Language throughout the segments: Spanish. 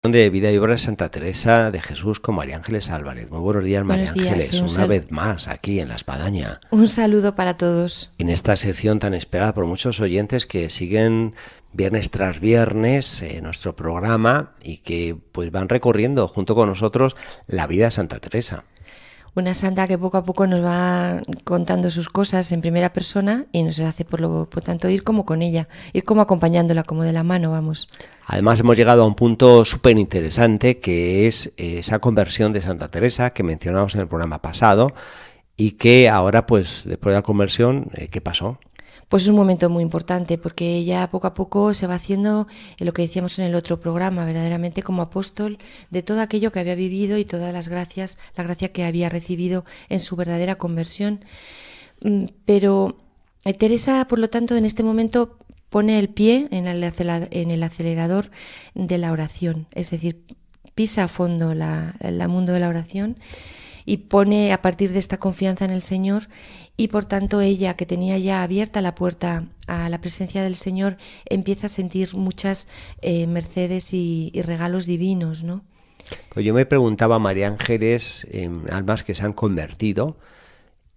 De Vida y Obra de Santa Teresa de Jesús con María Ángeles Álvarez. Muy buenos días, María Buenos días. Ángeles, una vez más aquí en La Espadaña. Un saludo para todos. En esta sección tan esperada por muchos oyentes que siguen viernes tras viernes nuestro programa y que pues van recorriendo junto con nosotros la vida de Santa Teresa. Una santa que poco a poco nos va contando sus cosas en primera persona y nos hace por tanto ir como con ella, ir como acompañándola, como de la mano, vamos. Además hemos llegado a un punto súper interesante que es esa conversión de Santa Teresa que mencionamos en el programa pasado y que ahora pues después de la conversión, ¿qué pasó? Pues es un momento muy importante porque ella poco a poco se va haciendo lo que decíamos en el otro programa, verdaderamente como apóstol de todo aquello que había vivido y todas las gracias, la gracia que había recibido en su verdadera conversión. Pero Teresa, por lo tanto, en este momento pone el pie en el acelerador de la oración, es decir, pisa a fondo el mundo de la oración y pone a partir de esta confianza en el Señor y por tanto ella, que tenía ya abierta la puerta a la presencia del Señor, empieza a sentir muchas mercedes y regalos divinos, ¿no? Pues yo me preguntaba, María Ángeles, almas que se han convertido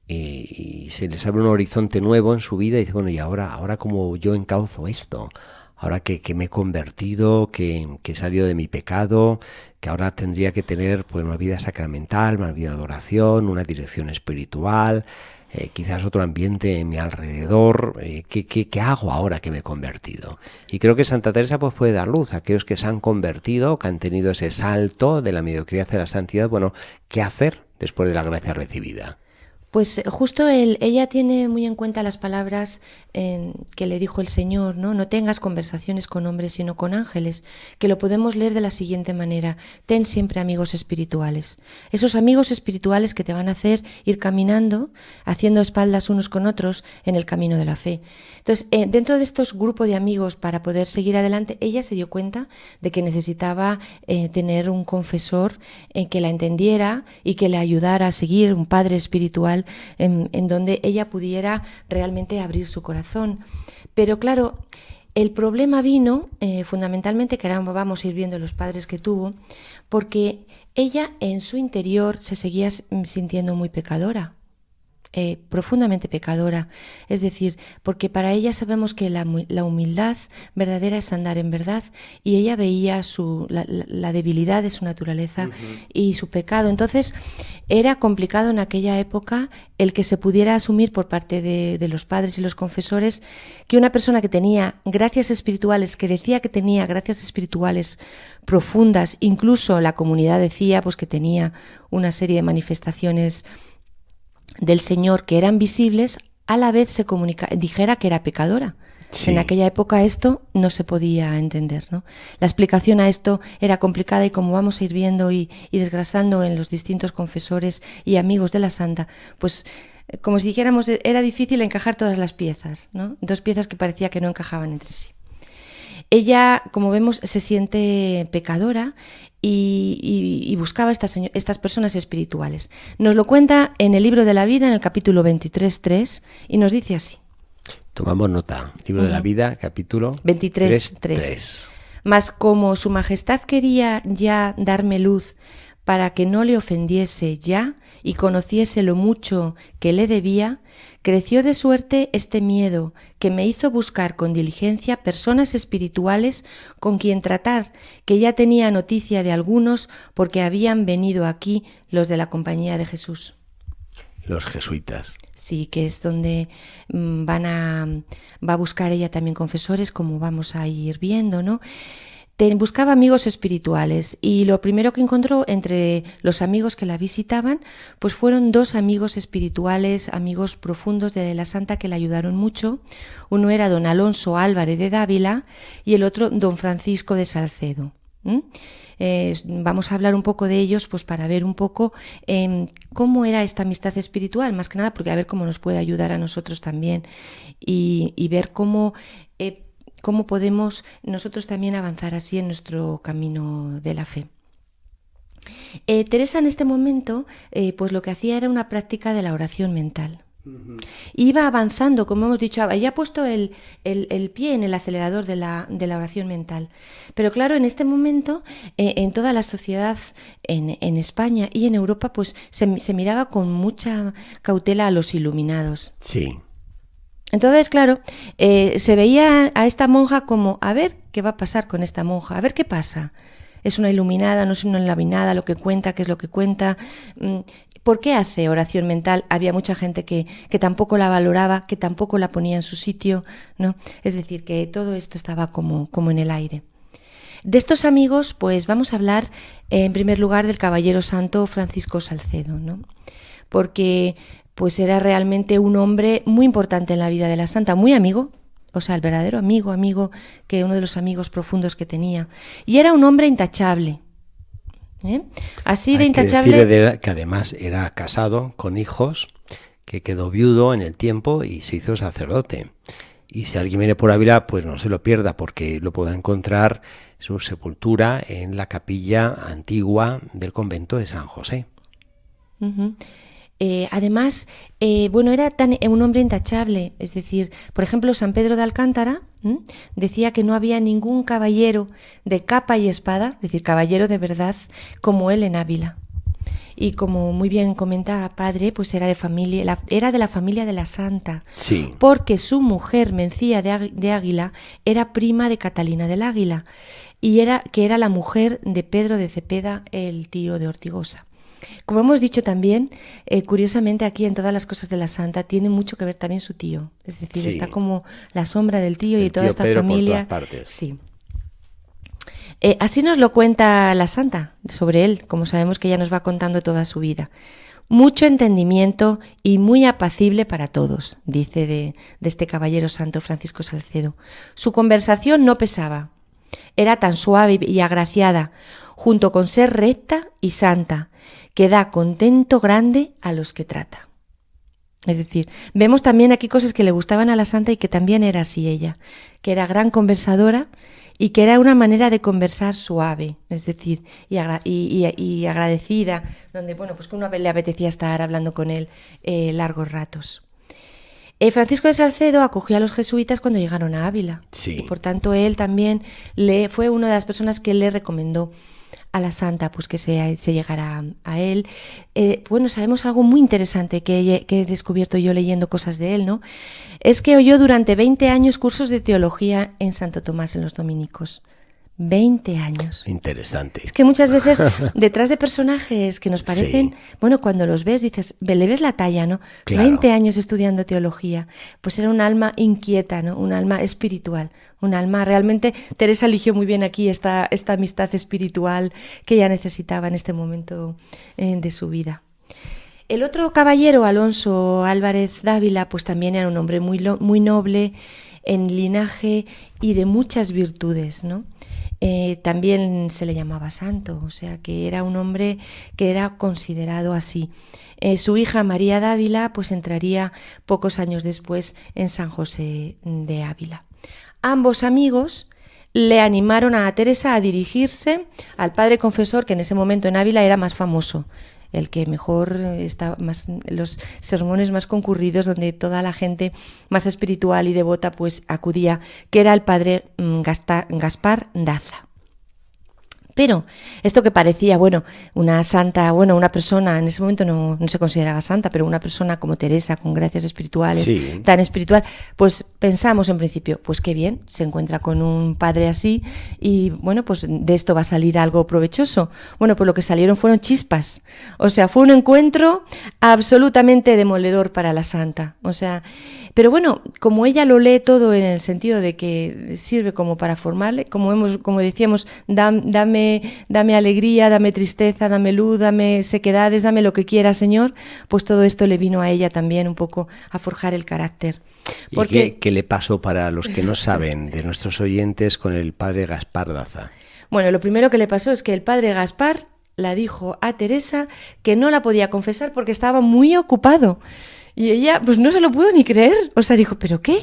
y se les abre un horizonte nuevo en su vida y dice, bueno, ¿y ahora cómo yo encauzo esto? Ahora que me he convertido, que he salido de mi pecado, que ahora tendría que tener pues una vida sacramental, una vida de oración, una dirección espiritual, quizás otro ambiente en mi alrededor. ¿Qué hago ahora que me he convertido? Y creo que Santa Teresa pues puede dar luz a aquellos que se han convertido, que han tenido ese salto de la mediocridad hacia la santidad. Bueno, ¿qué hacer después de la gracia recibida? Pues justo ella tiene muy en cuenta las palabras que le dijo el Señor, ¿no? No tengas conversaciones con hombres, sino con ángeles, que lo podemos leer de la siguiente manera: ten siempre amigos espirituales. Esos amigos espirituales que te van a hacer ir caminando, haciendo espaldas unos con otros en el camino de la fe. Entonces, dentro de estos grupos de amigos, para poder seguir adelante, ella se dio cuenta de que necesitaba tener un confesor que la entendiera y que le ayudara a seguir, un padre espiritual en donde ella pudiera realmente abrir su corazón. Pero claro, el problema vino fundamentalmente, que ahora vamos a ir viendo los padres que tuvo, porque ella en su interior se seguía sintiendo muy pecadora. Profundamente pecadora, es decir, porque para ella sabemos que la humildad verdadera es andar en verdad, y ella veía la debilidad de su naturaleza y su pecado. Entonces era complicado en aquella época el que se pudiera asumir por parte de los padres y los confesores que una persona que tenía gracias espirituales, que decía que tenía gracias espirituales profundas, incluso la comunidad decía pues que tenía una serie de manifestaciones del Señor que eran visibles, a la vez dijera que era pecadora. Sí. En aquella época esto no se podía entender, ¿no? La explicación a esto era complicada y, como vamos a ir viendo y desgrasando en los distintos confesores y amigos de la santa, pues como si dijéramos, era difícil encajar todas las piezas, ¿no? Dos piezas que parecía que no encajaban entre sí. Ella, como vemos, se siente pecadora y buscaba estas personas espirituales. Nos lo cuenta en el libro de la vida, en el capítulo 23:3, y nos dice así. Tomamos nota. Libro de la vida, capítulo 23:3. Mas como su majestad quería ya darme luz para que no le ofendiese ya y conociese lo mucho que le debía, creció de suerte este miedo que me hizo buscar con diligencia personas espirituales con quien tratar, que ya tenía noticia de algunos porque habían venido aquí los de la Compañía de Jesús. Los jesuitas. Sí, que es donde va a buscar ella también confesores, como vamos a ir viendo, ¿no? Buscaba amigos espirituales, y lo primero que encontró entre los amigos que la visitaban pues fueron dos amigos espirituales, amigos profundos de la santa, que la ayudaron mucho. Uno era don Alonso Álvarez de Dávila y el otro don Francisco de Salcedo. Vamos a hablar un poco de ellos pues para ver un poco cómo era esta amistad espiritual, más que nada porque a ver cómo nos puede ayudar a nosotros también y ver cómo podemos nosotros también avanzar así en nuestro camino de la fe. Teresa en este momento pues lo que hacía era una práctica de la oración mental. Iba avanzando, como hemos dicho, había puesto el pie en el acelerador de la oración mental. Pero claro, en este momento, en toda la sociedad, en España y en Europa, pues se miraba con mucha cautela a los iluminados. Sí. Entonces, claro, se veía a esta monja como, a ver qué va a pasar con esta monja, a ver qué pasa. ¿Es una iluminada, no es una iluminada? ¿Lo que cuenta, qué es lo que cuenta? ¿Por qué hace oración mental? Había mucha gente que tampoco la valoraba, que tampoco la ponía en su sitio, ¿no? Es decir, que todo esto estaba como en el aire. De estos amigos, pues vamos a hablar en primer lugar del caballero santo Francisco Salcedo, ¿no? Porque pues era realmente un hombre muy importante en la vida de la santa, muy amigo, o sea, el verdadero amigo, que uno de los amigos profundos que tenía. Y era un hombre intachable. Así de intachable. Hay que decir que además era casado con hijos, que quedó viudo en el tiempo y se hizo sacerdote. Y si alguien viene por Ávila, pues no se lo pierda, porque lo podrá encontrar su sepultura en la capilla antigua del convento de San José. Uh-huh. Además, era un hombre intachable, es decir, por ejemplo, San Pedro de Alcántara decía que no había ningún caballero de capa y espada, es decir, caballero de verdad, como él en Ávila. Y como muy bien comenta Padre, pues era de la familia de la Santa, sí. Porque su mujer, Mencía de Águila, era prima de Catalina del Águila, y que era la mujer de Pedro de Cepeda, el tío de Ortigosa. Como hemos dicho también, curiosamente aquí en todas las cosas de la Santa tiene mucho que ver también su tío. Es decir, sí. Está como la sombra del tío y toda esta Pedro familia. Por todas partes. Sí. Así nos lo cuenta la Santa sobre él, como sabemos que ella nos va contando toda su vida. Mucho entendimiento y muy apacible para todos, dice de este caballero santo Francisco Salcedo. Su conversación no pesaba. Era tan suave y agraciada, junto con ser recta y santa, que da contento grande a los que trata. Es decir, vemos también aquí cosas que le gustaban a la santa y que también era así ella, que era gran conversadora y que era una manera de conversar suave, es decir, y agradecida, donde, pues que uno le apetecía estar hablando con él largos ratos. Francisco de Salcedo acogió a los jesuitas cuando llegaron a Ávila. Sí. Y por tanto él también fue una de las personas que le recomendó a la santa pues que se llegara a él. Sabemos algo muy interesante que he descubierto yo leyendo cosas de él, ¿no? Es que oyó durante 20 años cursos de teología en Santo Tomás, en los dominicos. 20 años. Interesante. Es que muchas veces detrás de personajes que nos parecen, sí. Cuando los ves dices, le ves la talla, ¿no? Claro. 20 años estudiando teología, pues era un alma inquieta, ¿no? Un alma espiritual, un alma realmente. Teresa eligió muy bien aquí esta amistad espiritual que ella necesitaba en este momento de su vida. El otro caballero, Alonso Álvarez Dávila, pues también era un hombre muy noble en linaje y de muchas virtudes, ¿no? También se le llamaba santo, o sea que era un hombre que era considerado así. Su hija María Dávila pues entraría pocos años después en San José de Ávila. Ambos amigos le animaron a Teresa a dirigirse al padre confesor, que en ese momento en Ávila era más famoso, el que mejor está, más los sermones más concurridos, donde toda la gente más espiritual y devota pues acudía, que era el padre Gaspar Daza. Pero esto que parecía, una santa, una persona, en ese momento no se consideraba santa, pero una persona como Teresa, con gracias espirituales, sí. Tan espiritual, pues pensamos en principio, pues qué bien, se encuentra con un padre así y pues de esto va a salir algo provechoso. Pues lo que salieron fueron chispas, o sea, fue un encuentro absolutamente demoledor para la santa, o sea, pero como ella lo lee todo en el sentido de que sirve como para formarle, como decíamos, dame alegría, dame tristeza, dame luz, dame sequedades, dame lo que quieras, Señor, pues todo esto le vino a ella también un poco a forjar el carácter. Porque... ¿Y qué le pasó, para los que no saben, de nuestros oyentes, con el padre Gaspar Daza? Lo primero que le pasó es que el padre Gaspar la dijo a Teresa que no la podía confesar porque estaba muy ocupado. Y ella pues no se lo pudo ni creer, o sea, dijo, ¿pero qué?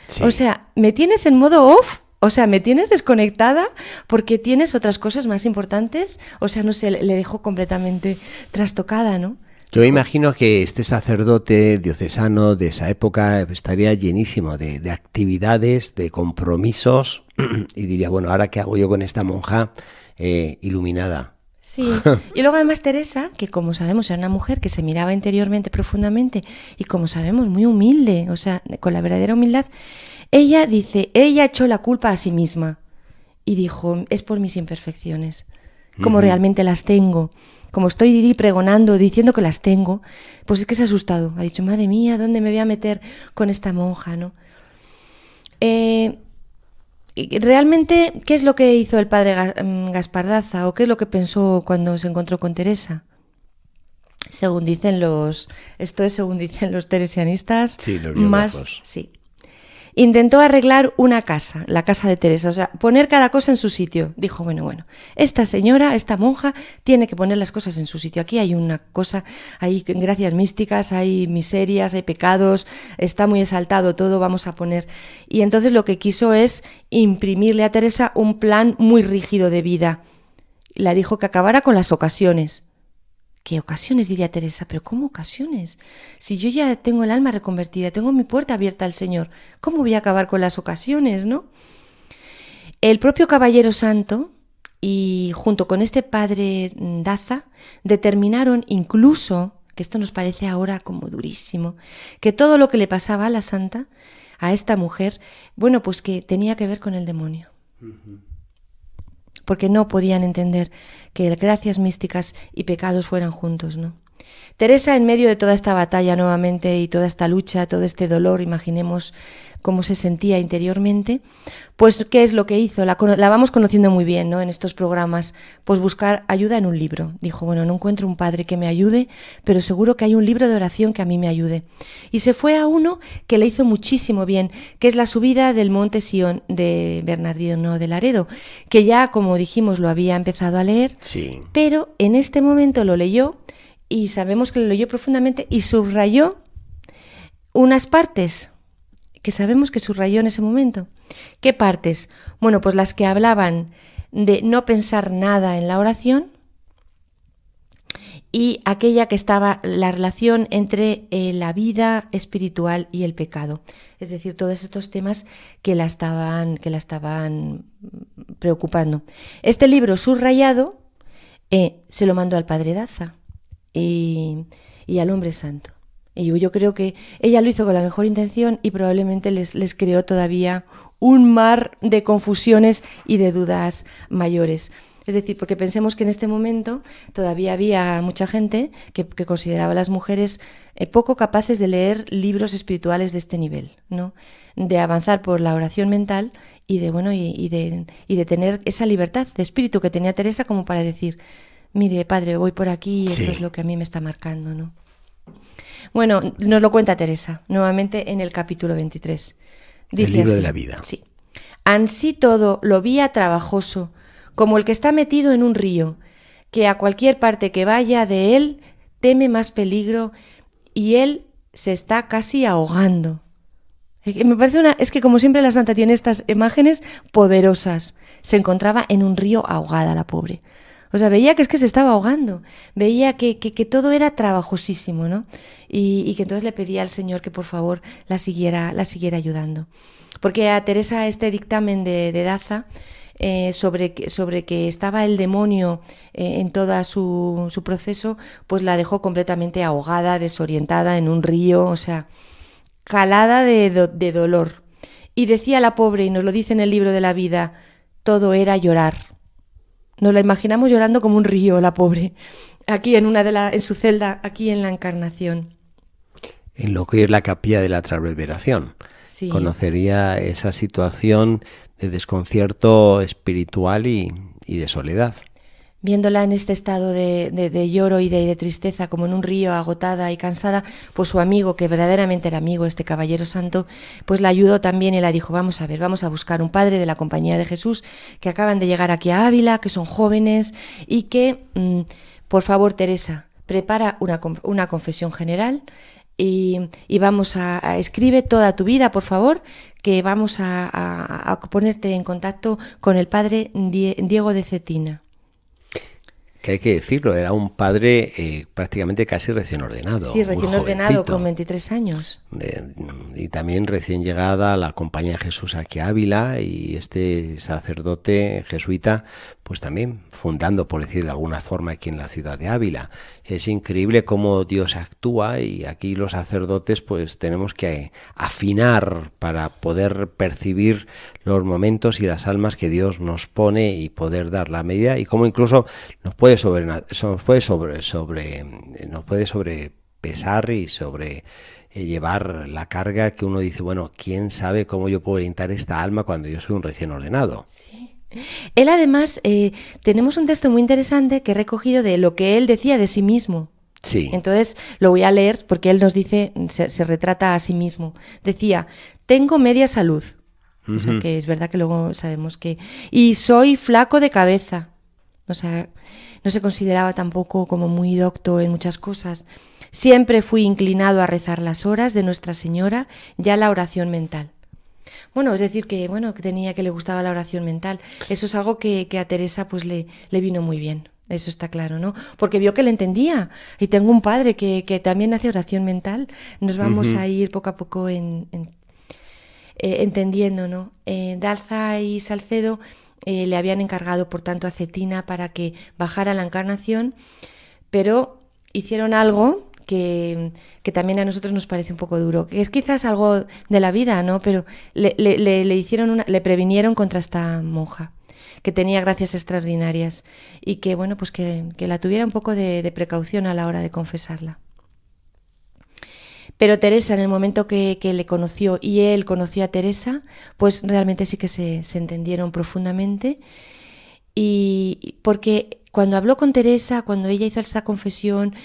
Sí. O sea, ¿me tienes en modo off? O sea, ¿me tienes desconectada porque tienes otras cosas más importantes? O sea, no sé, le dejó completamente trastocada, ¿no? Yo me imagino que este sacerdote diocesano de esa época estaría llenísimo de actividades, de compromisos, y diría, bueno, ¿ahora qué hago yo con esta monja iluminada? Sí, y luego además Teresa, que como sabemos era una mujer que se miraba interiormente profundamente y como sabemos muy humilde, o sea, con la verdadera humildad, ella dice, ella echó la culpa a sí misma y dijo, es por mis imperfecciones, como realmente las tengo, como estoy pregonando, diciendo que las tengo, pues es que se ha asustado, ha dicho, madre mía, ¿dónde me voy a meter con esta monja, no? Realmente, ¿qué es lo que hizo el padre Gaspar Daza o qué es lo que pensó cuando se encontró con Teresa? Según dicen los teresianistas, Sí, los biógrafos. sí. Intentó arreglar una casa, la casa de Teresa, o sea, poner cada cosa en su sitio. Dijo, bueno, esta señora, esta monja, tiene que poner las cosas en su sitio. Aquí hay una cosa, hay gracias místicas, hay miserias, hay pecados, está muy exaltado todo, vamos a poner. Y entonces lo que quiso es imprimirle a Teresa un plan muy rígido de vida. Le dijo que acabara con las ocasiones. ¿Qué ocasiones? Diría Teresa, pero ¿cómo ocasiones? Si yo ya tengo el alma reconvertida, tengo mi puerta abierta al Señor, ¿cómo voy a acabar con las ocasiones, no? El propio Caballero Santo y junto con este padre Daza determinaron incluso, que esto nos parece ahora como durísimo, que todo lo que le pasaba a la santa, a esta mujer, bueno, pues que tenía que ver con el demonio. Porque no podían entender que gracias místicas y pecados fueran juntos, ¿no? Teresa, en medio de toda esta batalla nuevamente y toda esta lucha, todo este dolor, imaginemos cómo se sentía interiormente, pues ¿qué es lo que hizo? La vamos conociendo muy bien, ¿no? En estos programas, pues buscar ayuda en un libro. Dijo, bueno, no encuentro un padre que me ayude, pero seguro que hay un libro de oración que a mí me ayude. Y se fue a uno que le hizo muchísimo bien, que es La subida del monte Sión de Bernardino de Laredo, que ya, como dijimos, lo había empezado a leer, Sí. pero en este momento lo leyó y sabemos que lo leyó profundamente y subrayó unas partes que sabemos que subrayó en ese momento. ¿Qué partes? Bueno, pues las que hablaban de no pensar nada en la oración y aquella que estaba la relación entre la vida espiritual y el pecado. Es decir, todos estos temas que la estaban preocupando. Este libro subrayado se lo mandó al padre Daza y al hombre santo. Y yo creo que ella lo hizo con la mejor intención y probablemente les creó todavía un mar de confusiones y de dudas mayores. Es decir, porque pensemos que en este momento todavía había mucha gente que consideraba a las mujeres poco capaces de leer libros espirituales de este nivel, ¿no? De avanzar por la oración mental y de tener esa libertad de espíritu que tenía Teresa como para decir, mire, padre, voy por aquí y esto es lo que a mí me está marcando, ¿no? Bueno, nos lo cuenta Teresa, nuevamente en el capítulo 23. Dice el libro así, de la vida. Sí. Ansí todo lo vía trabajoso, como el que está metido en un río, que a cualquier parte que vaya de él teme más peligro y él se está casi ahogando. Me parece es que como siempre la santa tiene estas imágenes poderosas. Se encontraba en un río ahogada la pobre. O sea, veía que es que se estaba ahogando, veía que todo era trabajosísimo, ¿no? Y que entonces le pedía al Señor que por favor la siguiera ayudando. Porque a Teresa este dictamen de Daza sobre que estaba el demonio en todo su proceso, pues la dejó completamente ahogada, desorientada en un río, o sea, calada de dolor. Y decía la pobre, y nos lo dice en el libro de la vida, todo era llorar. Nos la imaginamos llorando como un río, la pobre, aquí en su celda, aquí en la Encarnación. En lo que es la capilla de la Transverberación. Sí. Conocería esa situación de desconcierto espiritual y de soledad. Viéndola en este estado de lloro y de tristeza, como en un río, agotada y cansada, pues su amigo, que verdaderamente era amigo, este caballero santo, pues la ayudó también y la dijo, vamos a ver, vamos a buscar un padre de la Compañía de Jesús que acaban de llegar aquí a Ávila, que son jóvenes y que, por favor, Teresa, prepara una confesión general y vamos a escribe toda tu vida, por favor, que vamos a ponerte en contacto con el padre Diego de Cetina. Que hay que decirlo, era un padre prácticamente casi recién ordenado. Sí, recién muy ordenado, jovencito. con 23 años. Y también recién llegada a la Compañía de Jesús aquí a Ávila, y este sacerdote jesuita pues también fundando, por decir de alguna forma, aquí en la ciudad de Ávila. Es increíble cómo Dios actúa, y aquí los sacerdotes pues tenemos que afinar para poder percibir los momentos y las almas que Dios nos pone y poder dar la medida, y cómo incluso nos puede sobrepesar y sobre llevar la carga que uno dice, bueno, ¿quién sabe cómo yo puedo orientar esta alma cuando yo soy un recién ordenado? Sí. Él además, tenemos un texto muy interesante que he recogido de lo que él decía de sí mismo. Sí. Entonces lo voy a leer porque él nos dice, se retrata a sí mismo. Decía, tengo media salud. O sea, que es verdad que luego sabemos que... Y soy flaco de cabeza. O sea, no se consideraba tampoco como muy docto en muchas cosas. Siempre fui inclinado a rezar las horas de Nuestra Señora, ya la oración mental. Bueno, es decir, que le gustaba la oración mental. Eso es algo que a Teresa pues le vino muy bien. Eso está claro, ¿no? Porque vio que le entendía. Y tengo un padre que también hace oración mental. Nos vamos a ir poco a poco entendiendo, ¿no? Daza y Salcedo le habían encargado, por tanto, a Cetina para que bajara la Encarnación, pero hicieron algo que también a nosotros nos parece un poco duro, que es quizás algo de la vida, ¿no? Pero le previnieron contra esta monja, que tenía gracias extraordinarias, y que, bueno, pues que la tuviera un poco de precaución a la hora de confesarla. Pero Teresa, en el momento que le conoció y él conoció a Teresa, pues realmente sí que se entendieron profundamente. Y porque cuando habló con Teresa, cuando ella hizo esa confesión,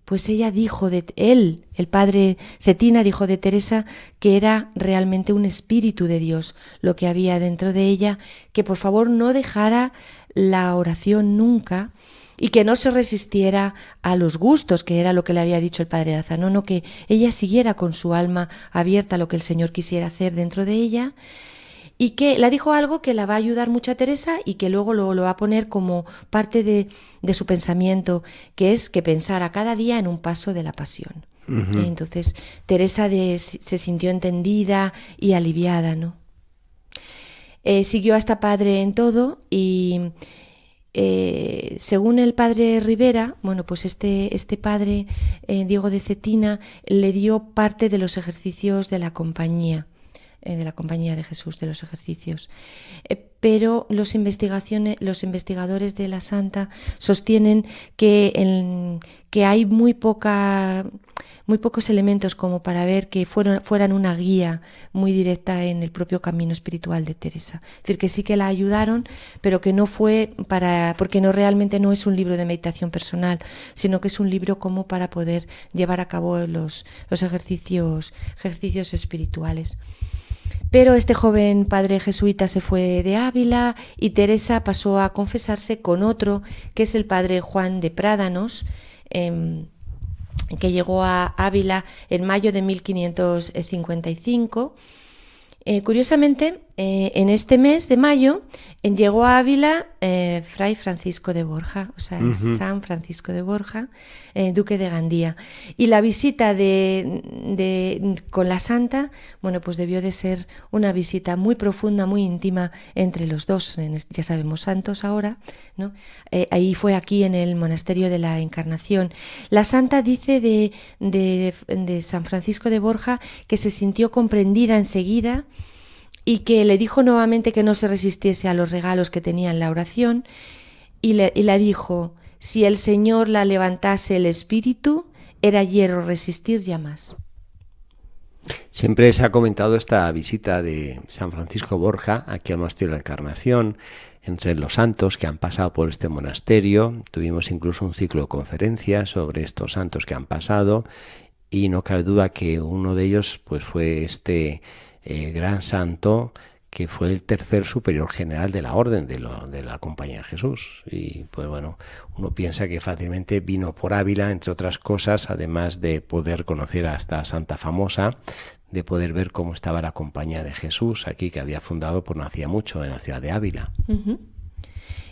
pues ella dijo el padre Cetina dijo de Teresa que era realmente un espíritu de Dios lo que había dentro de ella, que por favor no dejara la oración nunca, y que no se resistiera a los gustos, que era lo que le había dicho el padre Daza, no, que ella siguiera con su alma abierta a lo que el Señor quisiera hacer dentro de ella, y que la dijo algo que la va a ayudar mucho a Teresa y que luego lo va a poner como parte de su pensamiento, que es que pensara cada día en un paso de la pasión. Entonces Teresa se sintió entendida y aliviada, ¿no? Siguió a esta padre en todo, y según el padre Rivera, bueno, pues este padre Diego de Cetina le dio parte de los ejercicios de la compañía de Jesús, de los ejercicios. Pero los investigadores de la Santa sostienen que hay muy pocos elementos como para ver que fueran una guía muy directa en el propio camino espiritual de Teresa. Es decir, que sí que la ayudaron, pero que no fue porque realmente no es un libro de meditación personal, sino que es un libro como para poder llevar a cabo los ejercicios espirituales. Pero este joven padre jesuita se fue de Ávila, y Teresa pasó a confesarse con otro, que es el padre Juan de Prádanos, que llegó a Ávila en mayo de 1555. Curiosamente, en este mes de mayo llegó a Ávila Fray Francisco de Borja, o sea, San Francisco de Borja, duque de Gandía. Y la visita con la Santa, bueno, pues debió de ser una visita muy profunda, muy íntima entre los dos, ya sabemos, santos ahora, ¿no? Ahí fue aquí en el monasterio de la Encarnación. La Santa dice de San Francisco de Borja que se sintió comprendida enseguida, y que le dijo nuevamente que no se resistiese a los regalos que tenía en la oración, y la dijo: si el Señor la levantase el espíritu, era hierro resistir ya más. Siempre se ha comentado esta visita de San Francisco Borja aquí al monasterio de la Encarnación, entre los santos que han pasado por este monasterio. Tuvimos incluso un ciclo de conferencias sobre estos santos que han pasado, y no cabe duda que uno de ellos pues fue este gran santo, que fue el tercer superior general de la orden de la Compañía de Jesús. Y pues bueno, uno piensa que fácilmente vino por Ávila, entre otras cosas, además de poder conocer a esta santa famosa, de poder ver cómo estaba la Compañía de Jesús aquí, que había fundado por no hacía mucho en la ciudad de Ávila.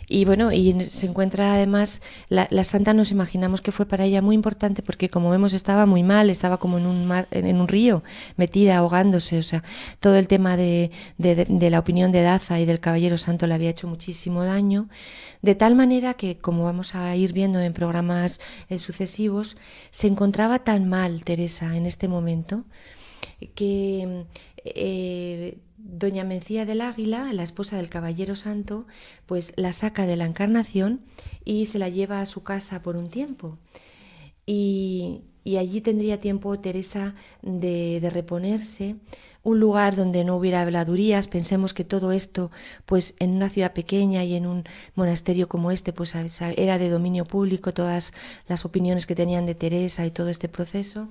Y bueno, y se encuentra además, la santa nos imaginamos que fue para ella muy importante porque como vemos estaba muy mal, estaba como en un mar, en un río, metida, ahogándose, o sea, todo el tema de la opinión de Daza y del Caballero Santo le había hecho muchísimo daño, de tal manera que, como vamos a ir viendo en programas sucesivos, se encontraba tan mal Teresa en este momento que doña Mencía del Águila, la esposa del Caballero Santo, pues la saca de la Encarnación y se la lleva a su casa por un tiempo. Y allí tendría tiempo Teresa de reponerse, un lugar donde no hubiera habladurías. Pensemos que todo esto, pues en una ciudad pequeña y en un monasterio como este, pues era de dominio público, todas las opiniones que tenían de Teresa y todo este proceso.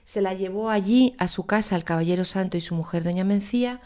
Se la llevó allí a su casa al Caballero Santo y su mujer doña Mencía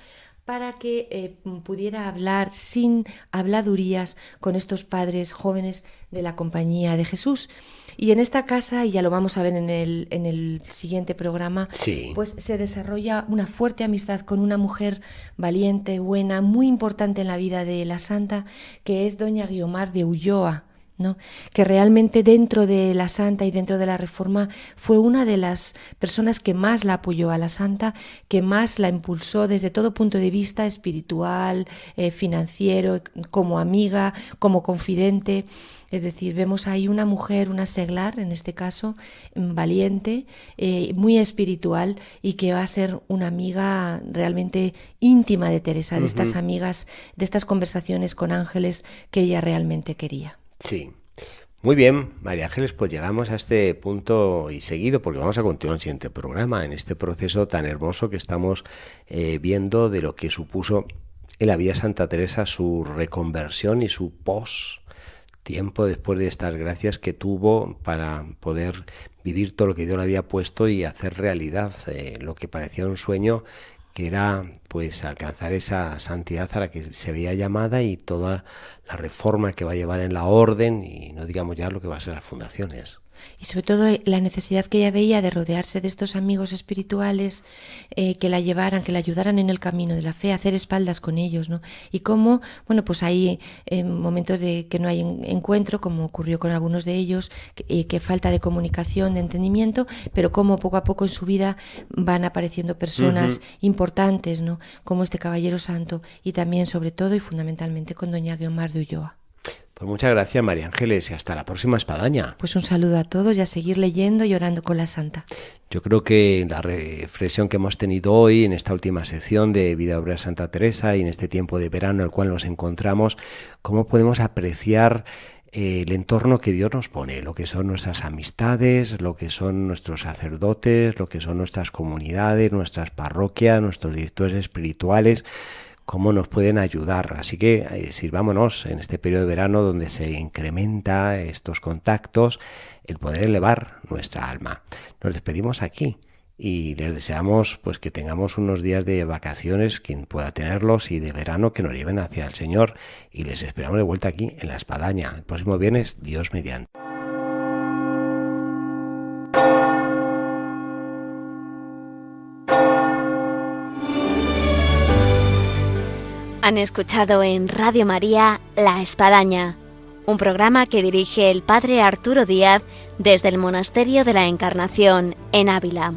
para que pudiera hablar sin habladurías con estos padres jóvenes de la Compañía de Jesús. Y en esta casa, y ya lo vamos a ver en el siguiente programa, sí, pues se desarrolla una fuerte amistad con una mujer valiente, buena, muy importante en la vida de la santa, que es doña Guiomar de Ulloa, ¿no? Que realmente dentro de la santa y dentro de la Reforma fue una de las personas que más la apoyó a la santa, que más la impulsó desde todo punto de vista espiritual, financiero, como amiga, como confidente. Es decir, vemos ahí una mujer, una seglar en este caso, valiente, muy espiritual, y que va a ser una amiga realmente íntima de Teresa, de estas amigas, de estas conversaciones con ángeles que ella realmente quería. Sí. Muy bien, María Ángeles, pues llegamos a este punto y seguido, porque vamos a continuar el siguiente programa, en este proceso tan hermoso que estamos viendo de lo que supuso en la vida de Santa Teresa su reconversión y su tiempo después de estas gracias que tuvo para poder vivir todo lo que Dios le había puesto y hacer realidad lo que parecía un sueño, que era pues alcanzar esa santidad a la que se veía llamada, y toda la reforma que va a llevar en la orden, y no digamos ya lo que va a ser las fundaciones. Y sobre todo la necesidad que ella veía de rodearse de estos amigos espirituales que la llevaran, que la ayudaran en el camino de la fe, hacer espaldas con ellos, ¿no? Y cómo, bueno, pues hay momentos de que no hay encuentro, como ocurrió con algunos de ellos, que falta de comunicación, de entendimiento, pero cómo poco a poco en su vida van apareciendo personas importantes, ¿no? Como este Caballero Santo, y también, sobre todo y fundamentalmente, con doña Guiomar de Ulloa. Pues muchas gracias, María Ángeles, y hasta la próxima espadaña. Pues un saludo a todos y a seguir leyendo y orando con la santa. Yo creo que la reflexión que hemos tenido hoy en esta última sección de Vida y Obra de Santa Teresa, y en este tiempo de verano en el cual nos encontramos, cómo podemos apreciar el entorno que Dios nos pone, lo que son nuestras amistades, lo que son nuestros sacerdotes, lo que son nuestras comunidades, nuestras parroquias, nuestros directores espirituales, cómo nos pueden ayudar. Así que sirvámonos en este periodo de verano donde se incrementa estos contactos, el poder elevar nuestra alma. Nos despedimos aquí y les deseamos pues que tengamos unos días de vacaciones, quien pueda tenerlos, y de verano que nos lleven hacia el Señor, y les esperamos de vuelta aquí en La Espadaña el próximo viernes, Dios mediante. Han escuchado en Radio María La Espadaña, un programa que dirige el padre Arturo Díaz desde el Monasterio de la Encarnación en Ávila.